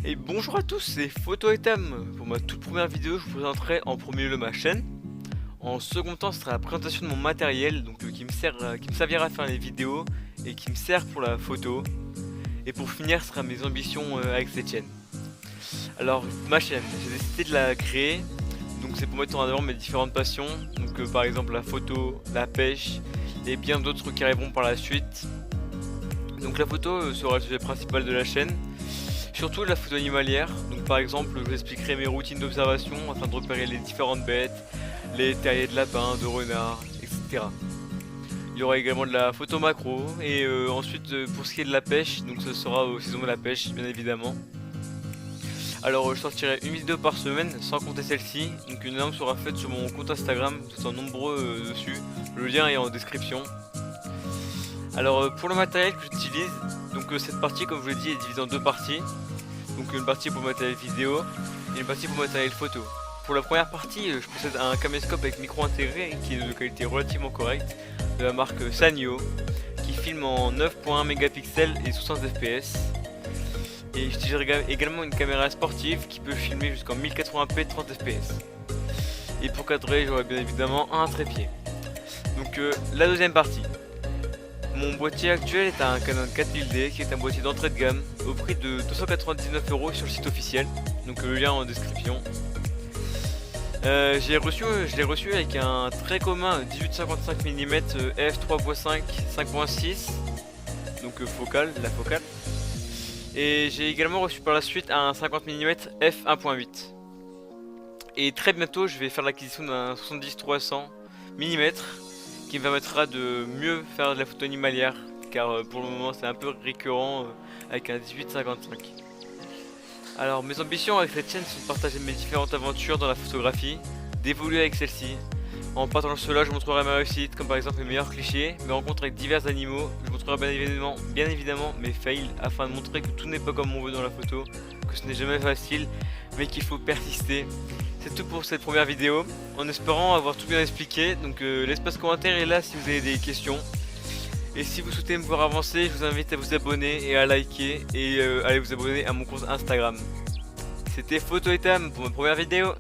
Et bonjour à tous, c'est Photo et Tam. Pour ma toute première vidéo, je vous présenterai en premier lieu ma chaîne. En second temps, ce sera la présentation de mon matériel, donc qui me servira à faire les vidéos et qui me sert pour la photo. Et pour finir, ce sera mes ambitions avec cette chaîne. Alors, ma chaîne, j'ai décidé de la créer, donc c'est pour mettre en avant mes différentes passions, donc par exemple la photo, la pêche et bien d'autres qui arriveront par la suite. Donc la photo sera le sujet principal de la chaîne. Surtout la photo animalière, donc par exemple je vous expliquerai mes routines d'observation afin de repérer les différentes bêtes, les terriers de lapins, de renards, etc. Il y aura également de la photo macro et ensuite pour ce qui est de la pêche, donc ce sera aux saisons de la pêche bien évidemment. Alors je sortirai une vidéo par semaine sans compter celle-ci, donc une annonce sera faite sur mon compte Instagram, vous êtes nombreux dessus, le lien est en description. Alors pour le matériel que j'utilise, donc cette partie comme je vous l'ai dit est divisée en deux parties. Donc une partie pour le matériel vidéo et une partie pour le matériel photo. Pour la première partie, je possède un caméscope avec micro intégré qui est de qualité relativement correcte de la marque Sanyo qui filme en 9.1 mégapixels et 60 fps. Et j'utiliserai également une caméra sportive qui peut filmer jusqu'en 1080p 30 fps. Et pour cadrer, j'aurai bien évidemment un trépied. Donc la deuxième partie. Mon boîtier actuel est un Canon 4000D qui est un boîtier d'entrée de gamme au prix de 299 € sur le site officiel, donc le lien en description. Je l'ai reçu avec un très commun 18-55 mm f3.5 5.6, donc la focale. Et j'ai également reçu par la suite un 50 mm f1.8. Et très bientôt je vais faire l'acquisition d'un 70-300 mm qui me permettra de mieux faire de la photo animalière car pour le moment c'est un peu récurrent avec un 18-55. Alors mes ambitions avec cette chaîne sont de partager mes différentes aventures dans la photographie, d'évoluer avec celle-ci. En partageant cela, je montrerai ma réussite, comme par exemple mes meilleurs clichés, mes rencontres avec divers animaux. Je montrerai bien évidemment mes fails afin de montrer que tout n'est pas comme on veut dans la photo, que ce n'est jamais facile, mais qu'il faut persister. C'est tout pour cette première vidéo, en espérant avoir tout bien expliqué. Donc l'espace commentaire est là si vous avez des questions. Et si vous souhaitez me voir avancer, je vous invite à vous abonner et à liker et à aller vous abonner à mon compte Instagram. C'était Photo et Tam pour ma première vidéo.